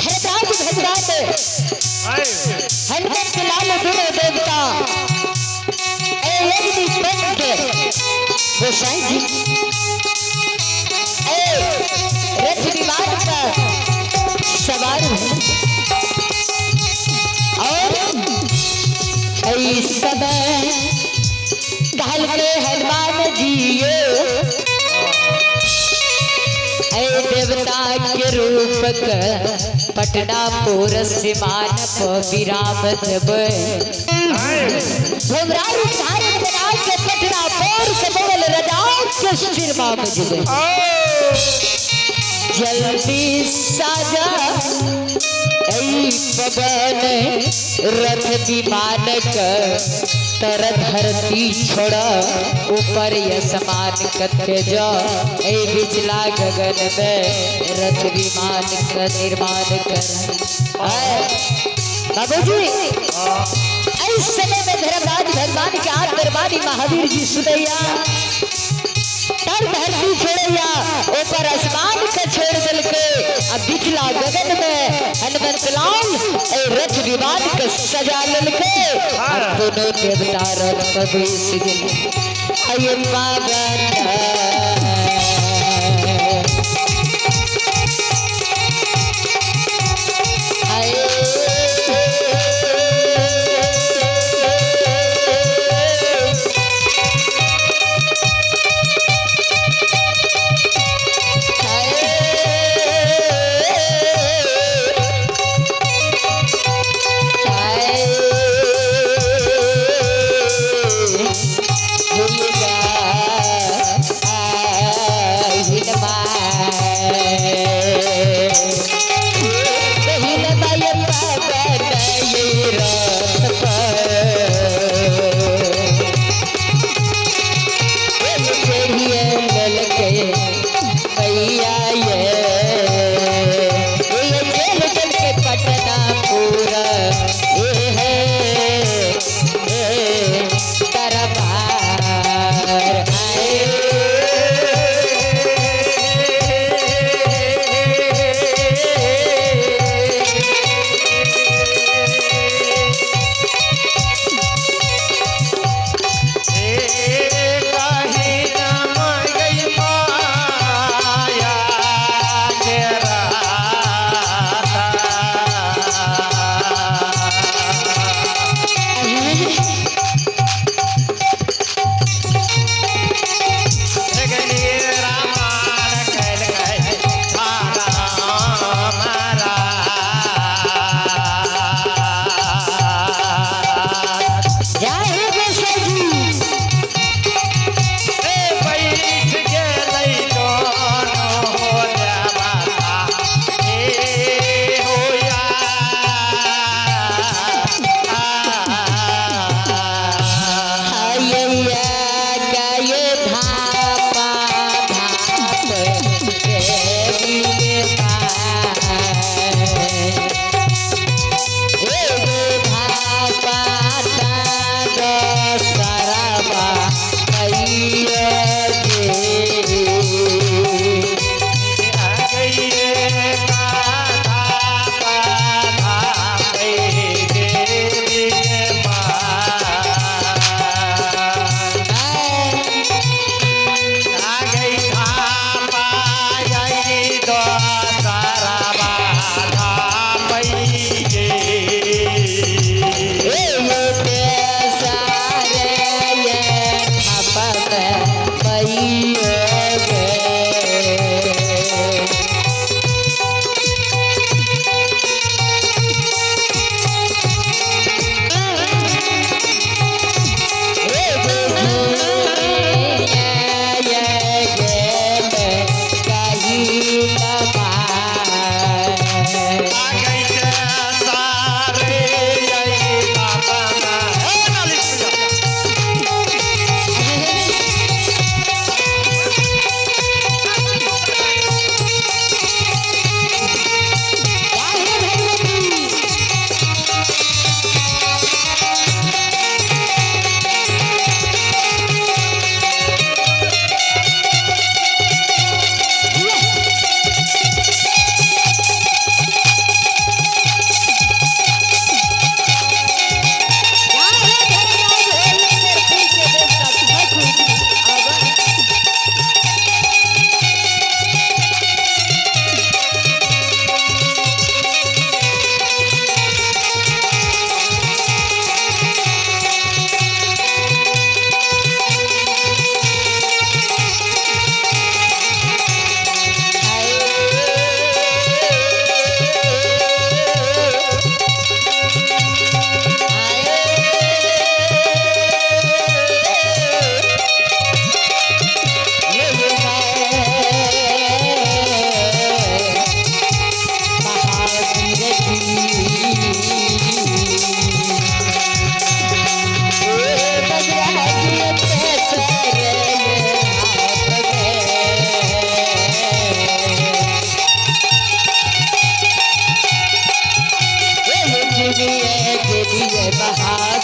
धर्मराज भगवान हनुमंत लाल गुरु देवता गोसाई जी रथ विमान पर सवार हैं और इस समय कहल के हनुमान जी देवता के रूप पटनापुर सिमान विराम जब भोमराज धारण बना के पटनापुर से बोल रजा के सिर माम जुबे जल्दी साजा पवन रथ विमान तर धरती छोड़ा ऊपर यशमान कथे जा बिचला गगन में रथ विमान का निर्माण कर बाबूजी। इस समय में धर्मराज भगवान के हाथ दरबारी महावीर जी सुदैया तर धरती छोड़ैया ऊपर आसमान का छोड़ दिल के अब बिचला गगन में हनुमंत लाल रथ विमान का सजा लिल के और दोनों देवता रथ प्रवेश आये पावन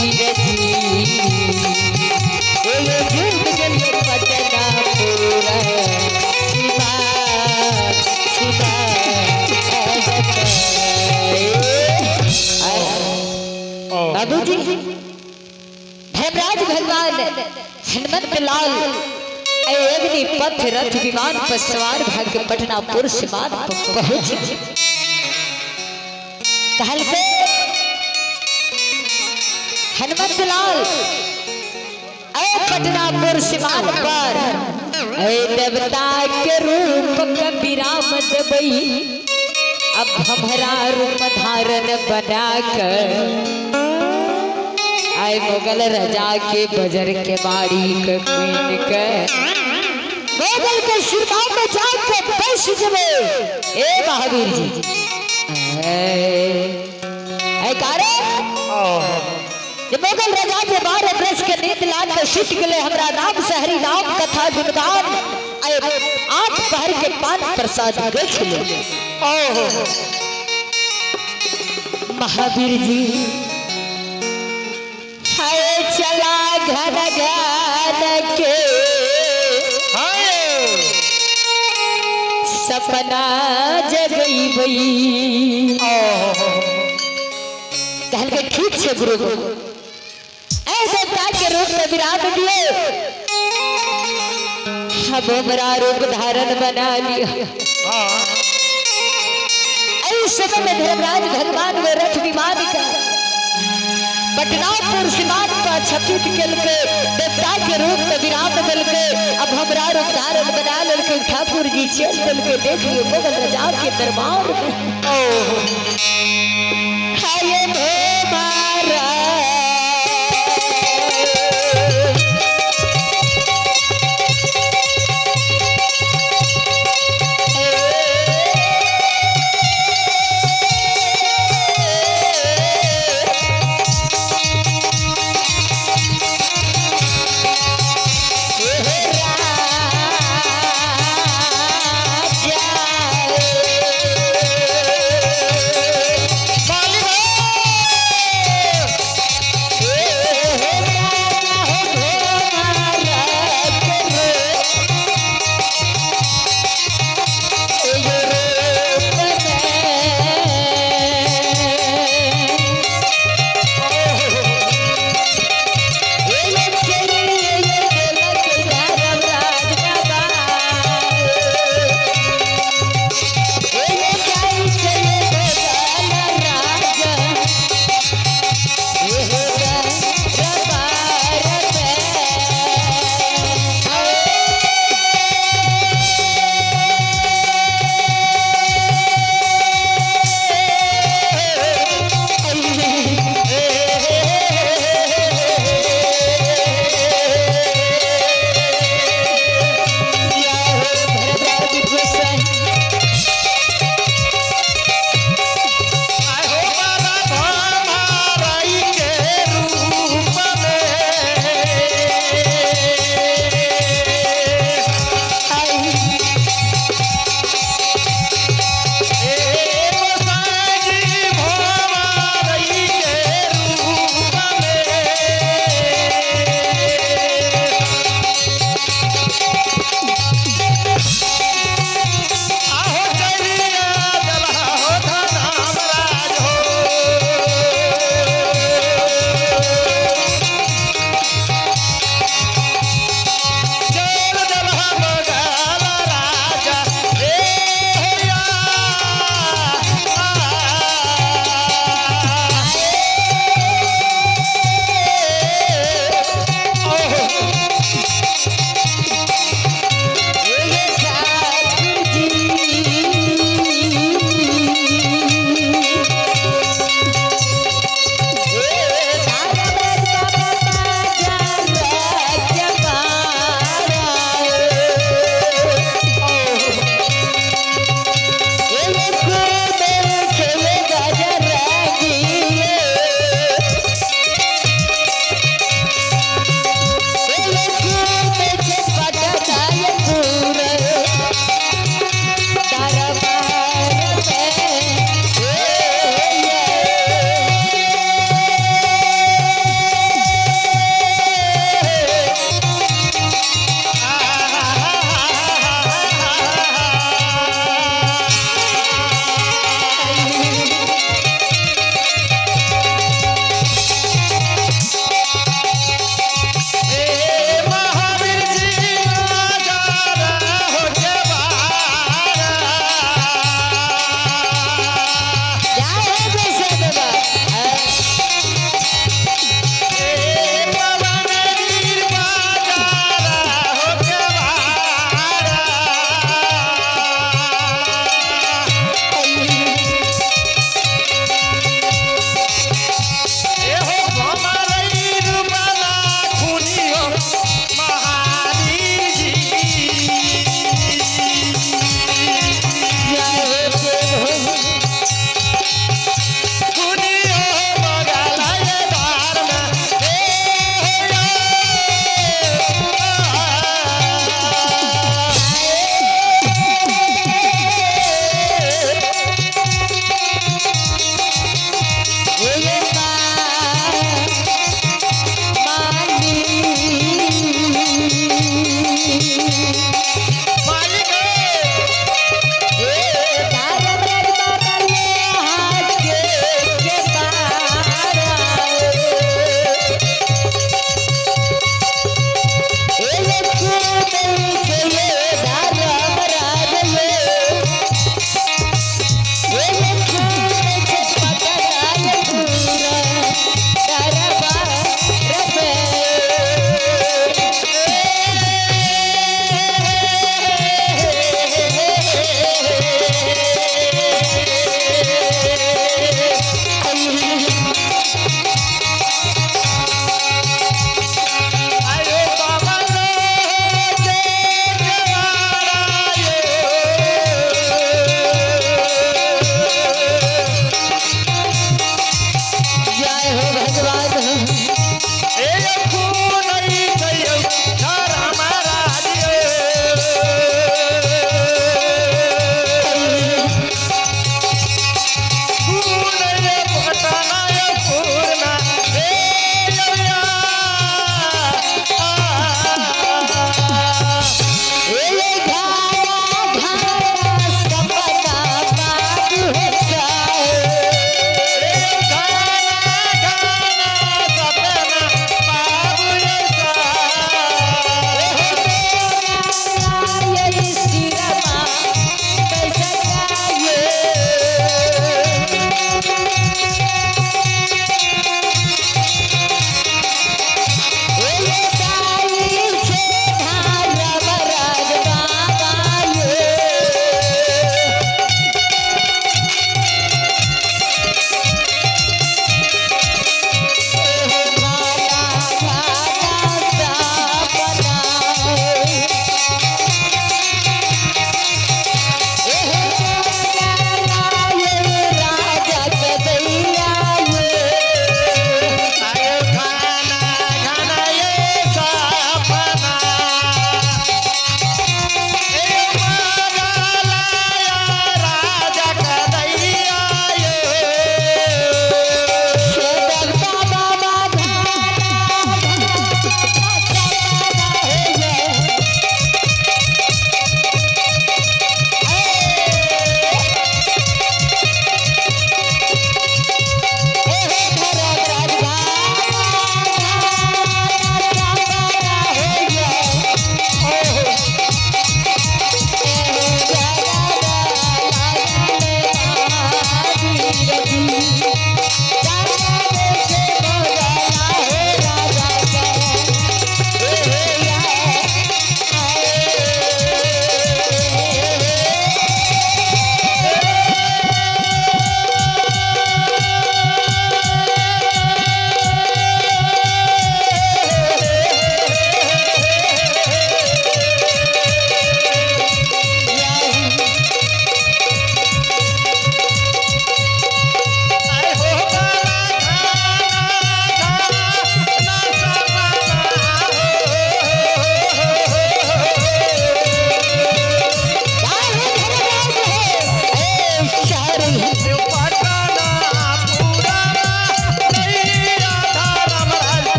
महावीर जी ये जुग जल पटना पूरा शिवा शिवा बाबू जी धर्मराज भगवान हनुमंत लाल अग्नि पथ रथ विमान पर सवार भाग्य पटनापुर सीमांत पर पहुंच कहल के हनुमंत लाल पटनापुर सीमांत पर देवता के रूप विराम दबई अब हमारा रूप धारण बनाकर आए मुगल राजा के बजर के बाड़ी के क्वीन के मुगल के शिरवा में जाके बैठ जबे ए महावीर जी ऐ कारे ये मुगल राजा के 12 वर्ष के नींद लाग के छिट गले हमरा नाम सहरी नाम कथा गुणगान आए 8 पहर के पान प्रसाद गछ ले महावीर जी चला घन घन के सपना जगई बई कहल के ठीक से गुरु ऐसे के रूप में विराट दिए अब हमारा रूप धारण बना लिया ऐसे में धर्मराज भगवान में रथ विमान का पटनापुर सीमांत पर छपित कल के देवता के रूप में विराट दल के अब हमरा रूप धारण बना लल के ठाकुर जी चल दल के देखिए मुगल राजा के दरबार में हाय मारा Vale.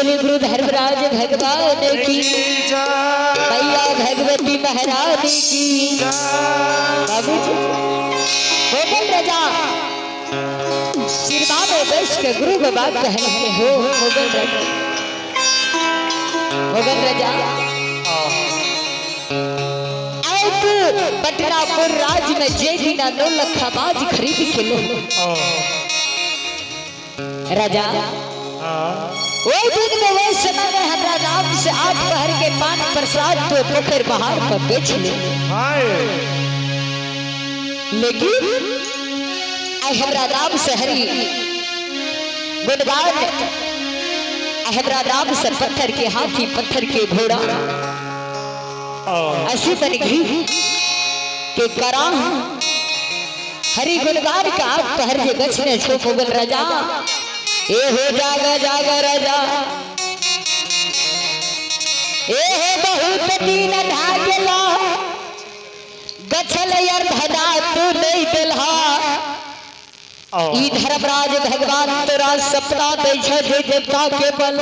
बोले गुरु धर्मराज भगवान की, मैया भगवती महारानी की। बाबू जी मोगल राजा सिरमा में बैठ के गुरु बाबा कहते हो मोगल राजा, मोगल राजा पटनापुर राज में जे बिना 9 लाख बाज खरीद के लो राजा। वो दिन में वो समय में हमरा नाम से 8 पहर के पान प्रसाद तो पोखर बहार पर बेच ले, लेकिन आई हमरा नाम से हरी गुणगान, हमरा नाम से पत्थर के हाथी पत्थर के घोड़ा ऐसी बन गई के करा हरि गुणगान का पहर जे गछने छो मोगल राजा। ए हो जागा जागा राजा, ए हो बहुत दिन ढागला गछल यार धदा तू नहीं दिलहा। ई धर्मराज भगवान तोरा सपना दै छ जे देवता के बल,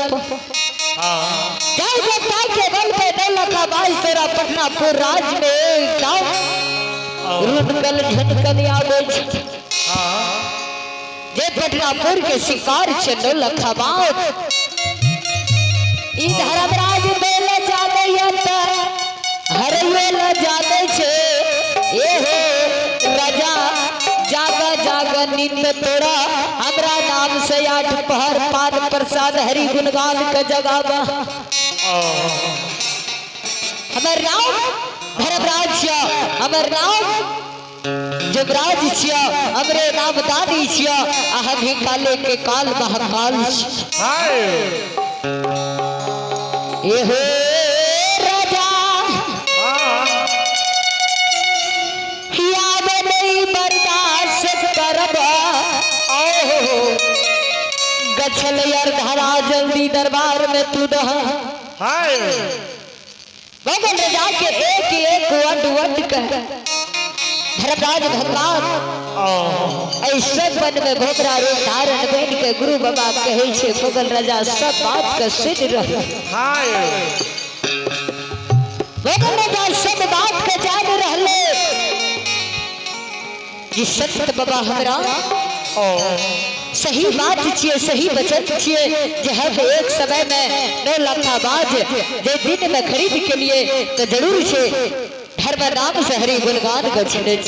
जय देवता के बल पे 9 लाख बाज तोरा पटनापुर राज में गाँव रुदगल झटकन आवे छ। जे पटनापुर के शिकार छ 9 लाख बाज, ई धर्मराज देल जाने त हरवेल जाने छे। ए हो राजा जागा जागा नींद तोरा हमरा नाम से 8 पहर पान प्रसाद हरि गुणगान का जगावा। हमर नाम धर्मराज छ, हमर नाम जुबराज छ, हमरे नाम दादी छ, अहम ही काले के काल महाकाल छ। ए हो राजा याद नहीं बर्दाश्त करबा, गछल यार धरा जल्दी दरबार में तू रहा। मोगल राजा के एक वट वट कर धर्मराज भगवान ऐसे मन में घोबरा रो धारण बन के गुरु बाबा कहे छे मोगल राजा सब बात का सिद्ध रह। मोगल राजा सब बात का जान रहले कि सत्य बाबा हमरा सही बात छिए, सही वचन छिए जे हम एक समय में 9 लाख बाज जे दिन में खरीद के लिए तो जरूर छे धर्म नाम से हरि गुणगान गछने छ।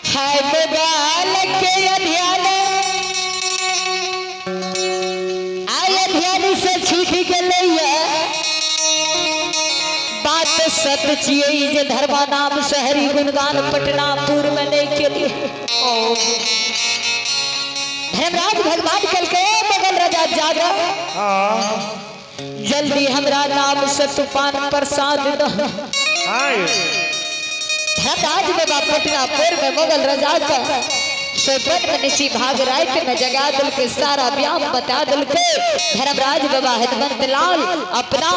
हाय मोबाइल के अध्ययन आय अध्ययन से छूट गेलैया बात सत्य छिए जे धर्म नाम से हरि गुणगान पटनापुर में नहीं के लिए। धर्मराज भगवान कल के मोगल राजा जागा जल्दी हमरा नाम से तू पान प्रसाद दो। धर्मराज बाबा पटनापुर में मोगल राजा का सोपन में निशी भाग रात में जगा दिल के सारा व्याप बता दिल के। धर्मराज बाबा हनुमंत लाल अपना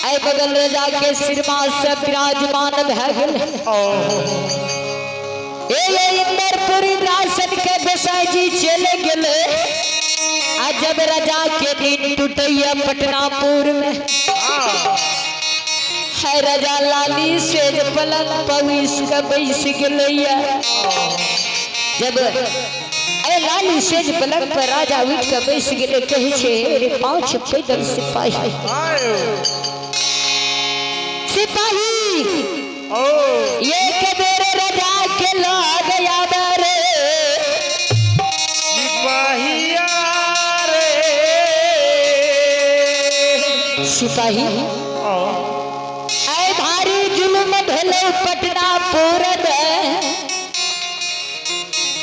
ऐ मोगल राजा के सिरमा से विराजमान भए गेल। ए इंदरपुरी राशन के गोसाई जी चले गेले आ जब राजा के दिन टूटैया पटनापुर में है राजा लाली से पलंग पविस के बैस गेलैया। जब ए लाली सेज पलंग पर राजा उठ के बैस गेले कहे छे रे 5 पैदल सिपाही सिपाही ये के बेरे राजा के लाग याद रे सिपाहिया रे सिपाही ऐ भारी जुल्म भेले पटनापुर में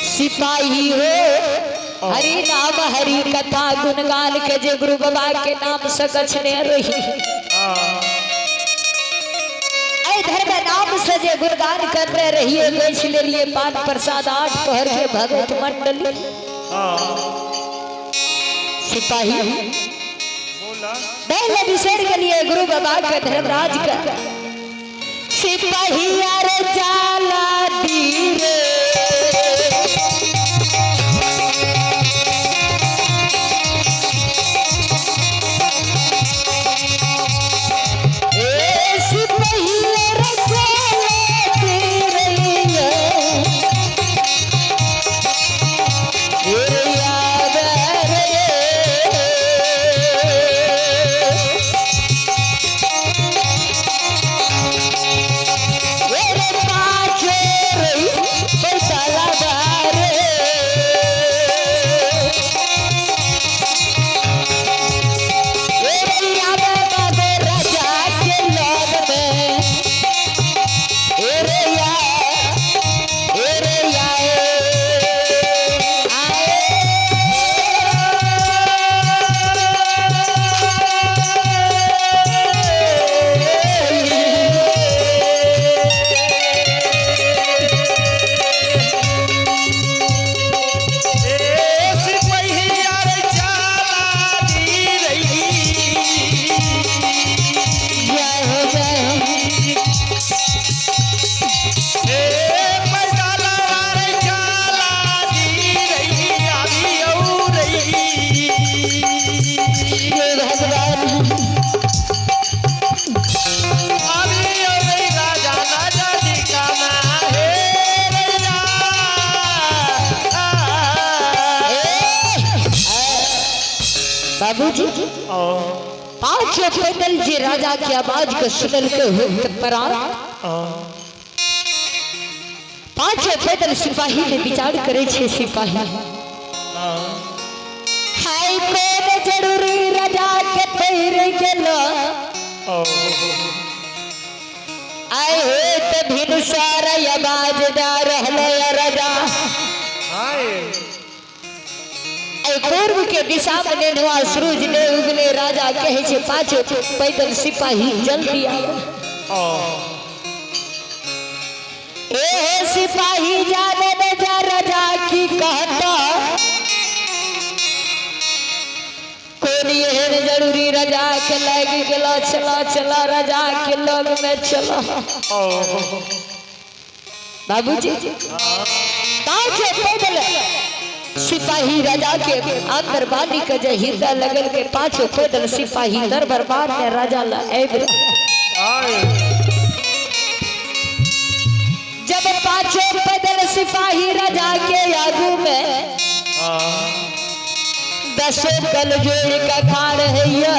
सिपाही हो हरि नाम हरि कथा गुणगान के जे गुरु बाबा के नाम से गछने रही। धर्म नाम से जे गुणगान करते रहिए बेच ले लिए पान प्रसाद 8 पहर के भगवत मंडल। सिपाही पहले विषय के लिए गुरु बाबा के धर्मराज का सिपाही यार जाला धीरे बाबूजी पांचों पैदल जे राजा की आवाज को सुनल के हो परार पांचों पैदल सिपाही ने विचार करे छे सिपाही हाय कोन जरूरी राजा के पैर गेलो आए हे त भिनुसार आवाज दा रहले राजा पूर्व के दिशा में नेनुआ सूरज ने उगले राजा कहे छे पांचों पैदल सिपाही जल्दी आओ ए सिपाही जाने न जा राजा की कहता कोनी एहन जरूरी राजा के लग गेला चला चला राजा के लग में चला बाबूजी पांचों पैदल सिपाही राजा के अंदर बानी के जे हिरदा लगल के पांचों पैदल सिपाही दरबार में राजा ला आबे जब पांचों पैदल सिपाही राजा के आगू में दसों कल जोड़ का खाड़ है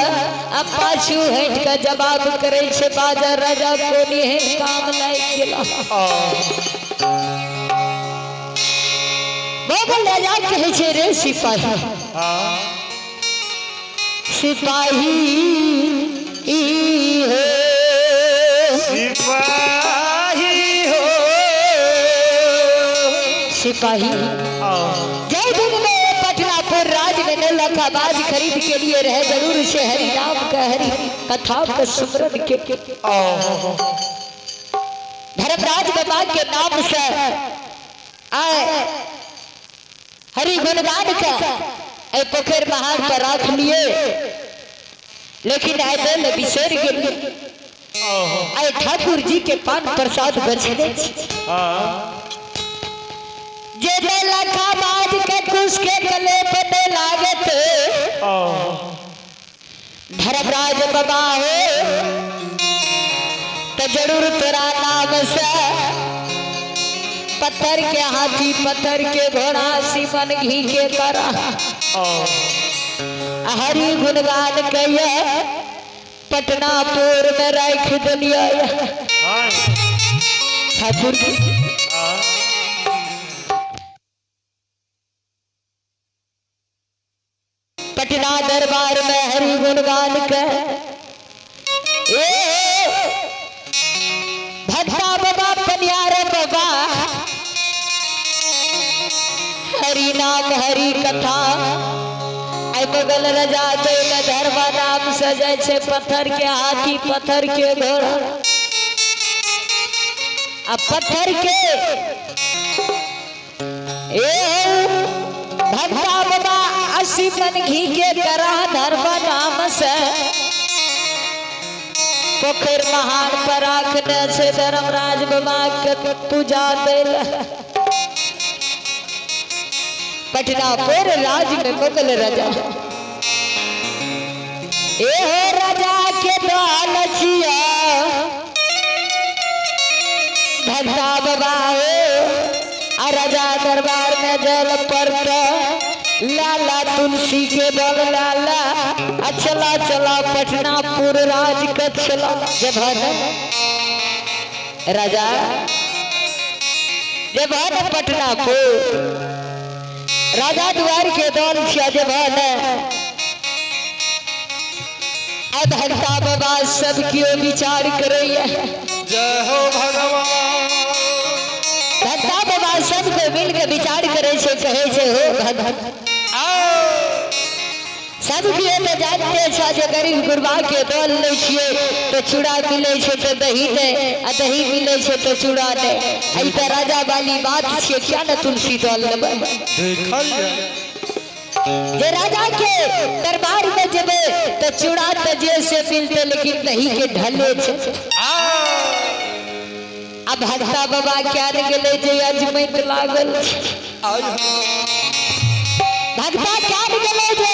अब पाछू हट का जवाब करे छे बाजा राजा कोनी है काम नहीं गेला बोल राजा कहे छे रे सिपाही सिपाही हो सिपाही जय दिन में पटनापुर राज में लखाबाज खरीद के लिए रहे जरूर से हरि नाम का हरि कथा का सुमरन के धर्मराज बाबा के नाम से आए हरि गुणगान का ए पोखर महान पर रख लिए लेकिन आए दिल बिसर गए आए ठाकुर जी के पान प्रसाद बचने जे लखाबाज के कुछ के गले पे दे लागत धर्मराज बाबा हो तो जरूर तेरा नाम से पत्थर के हाथी पत्थर के घोड़ा सिमन घी के करा हरि गुणगान कहिए पटनापुर में रख दिलिया ठाकुर पटना दरबार में हरि गुणगान के भक्ता बाबा पनियार बाबा हरि नाम हरि कथा आई बगल राजा तो धर्म नाम सजे छे पत्थर के हाथी पत्थर के घोड़ा अब पत्थर के भक्ता बाबा 80 मन घी के करा धर्म नाम से पोखर महान पर आखने से धर्मराज बाबा के पूजा दिल पटनापुर राज में मुगल राजा राजा के लालचिया भक्ता बाबा राजा दरबार में जल पड़ता लाला तुलसी के बल लाला चला चला पटनापुर राज का चला जब राजा जब पटनापुर राजा द्वार के दौर जब भक्ता बाबा सब क्यों विचार करे जय हो भगवान भक्ता बाबा सबको मिल के विचार करे छे कहे छे हो भगवान सब किए तो जानते छा जो गरीब गुरबा के दौल ले छिए तो चूड़ा मिले छे तो दही दे आ दही मिले छे तो चूड़ा दे आई त राजा वाली बात छे क्या न तुलसी दौल लेबे देखल जे राजा के दरबार में जेबे तो चूड़ा तो जैसे मिलते लेकिन दही के ढले छे अब भक्ता बाबा क्या ने गेले जे अजमैत लागल भक्ता क्या ने गेले जे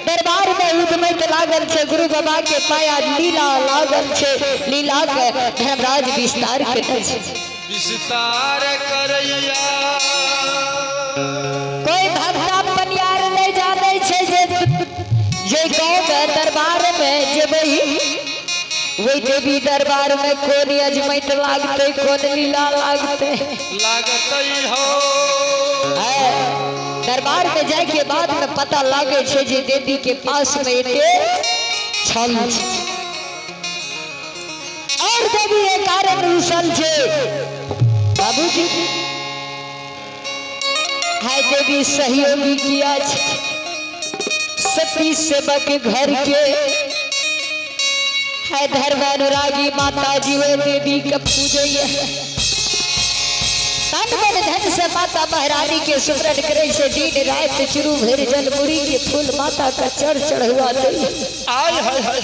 दरबार में उजमैत लागल छे गुरु बाबा के पाया लीला लागल छे लीला के धर्मराज विस्तार के छे विस्तार करैया कोई भक्ता पनियार नहीं जाने छे ये देवी दरबार में कौन अजमैत लागते कौन लीला लागते लागत हो दरबार में जाए के बाद में पता लागे छे जे देवी के पास में एते छल छे और देवी एक कारण रुसल छे बाबूजी है देवी सहयोगी किया छे सती सेवक घर के है धर्म अनुरागी माता जी वे देवी का पूजैया तन मन धन से माता महारानी के सुमरन करे से दिन रात शुरू भर जलमुड़ी के फूल माता का चढ़ दे आय हाय हाय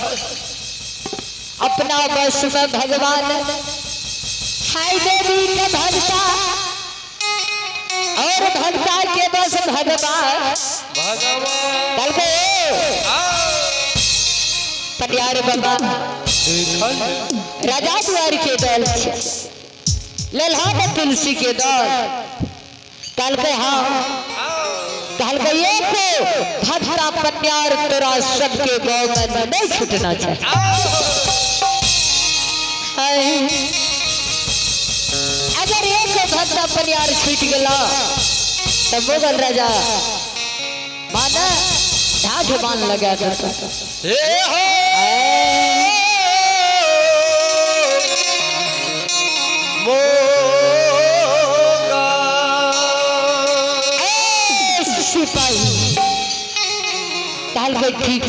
अपना बस में भगवान हाय देवी के भक्ता और भक्ता के बस भगवान भगवान पटियार बाबा राजा द्वार के दल लल्हा तुलसी के दल कल के हाँ कल के ये को भक्ता पटियार तोरा सबके गाँव में नहीं छूटना चाहिए अगर एक भक्ता पटियार छूट गला तो मुगल राजा माना ढाढ़ बांध लगा देता सिपाही ठीक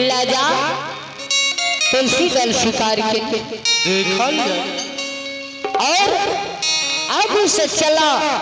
लाजा तुलसी दल शिकार के देखल और आगू से चला